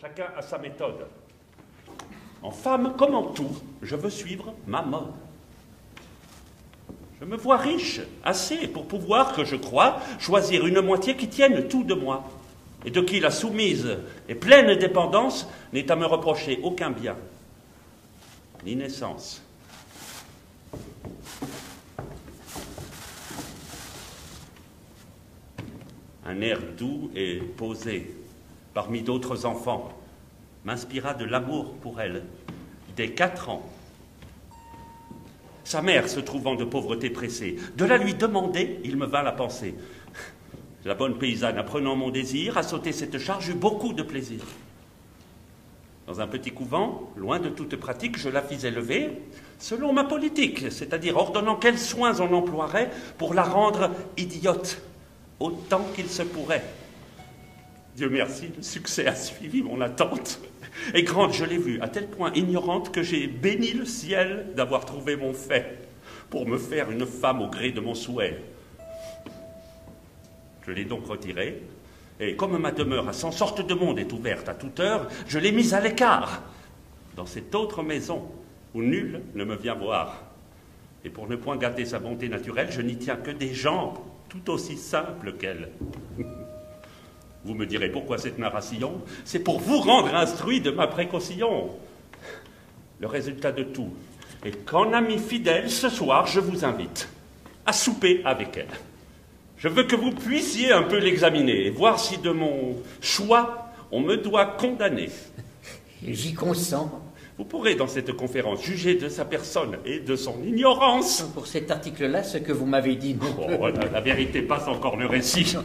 Chacun a sa méthode. En femme, comme en tout, je veux suivre ma mode. Je me vois riche, assez pour pouvoir, que je crois, choisir une moitié qui tienne tout de moi, et de qui la soumise et pleine dépendance n'est à me reprocher aucun bien, ni naissance. Un air doux et posé, parmi d'autres enfants, m'inspira de l'amour pour elle, dès 4 ans. Sa mère, se trouvant de pauvreté pressée, de la lui demander, il me vint la pensée. La bonne paysanne, apprenant mon désir, à sauter cette charge, eut beaucoup de plaisir. Dans un petit couvent, loin de toute pratique, je la fis élever selon ma politique, c'est-à-dire ordonnant quels soins on emploierait pour la rendre idiote, autant qu'il se pourrait. Dieu merci, le succès a suivi mon attente. Et grande, je l'ai vue, à tel point ignorante que j'ai béni le ciel d'avoir trouvé mon fait pour me faire une femme au gré de mon souhait. Je l'ai donc retirée, et comme ma demeure à 100 sortes de monde est ouverte à toute heure, je l'ai mise à l'écart, dans cette autre maison où nul ne me vient voir. Et pour ne point gâter sa bonté naturelle, je n'y tiens que des jambes tout aussi simples qu'elle. Vous me direz pourquoi cette narration? C'est pour vous rendre instruit de ma précaution. Le résultat de tout est qu'en ami fidèle, ce soir, je vous invite à souper avec elle. Je veux que vous puissiez un peu l'examiner et voir si de mon choix, on me doit condamner. J'y consens. Vous pourrez, dans cette conférence, juger de sa personne et de son ignorance. Pour cet article-là, ce que vous m'avez dit... Oh, la vérité passe encore le récit.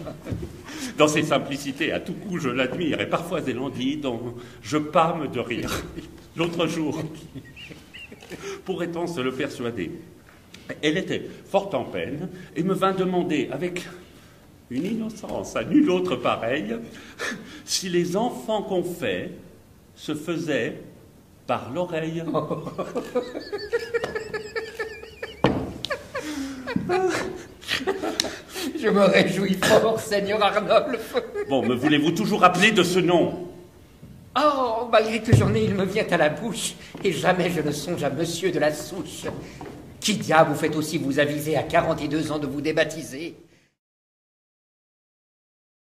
Dans ses simplicités, à tout coup, je l'admire, et parfois elle en dit dont je pâme de rire. L'autre jour, pourrait-on se le persuader? Elle était fort en peine et me vint demander, avec une innocence à nul autre pareille, si les enfants qu'on fait se faisaient par l'oreille. Je me réjouis fort, Seigneur Arnolphe. Bon, me voulez-vous toujours appeler de ce nom? Oh, malgré que j'en ai, il me vient à la bouche, et jamais je ne songe à Monsieur de la Souche. Qui diable vous fait aussi vous aviser à 42 ans de vous débaptiser?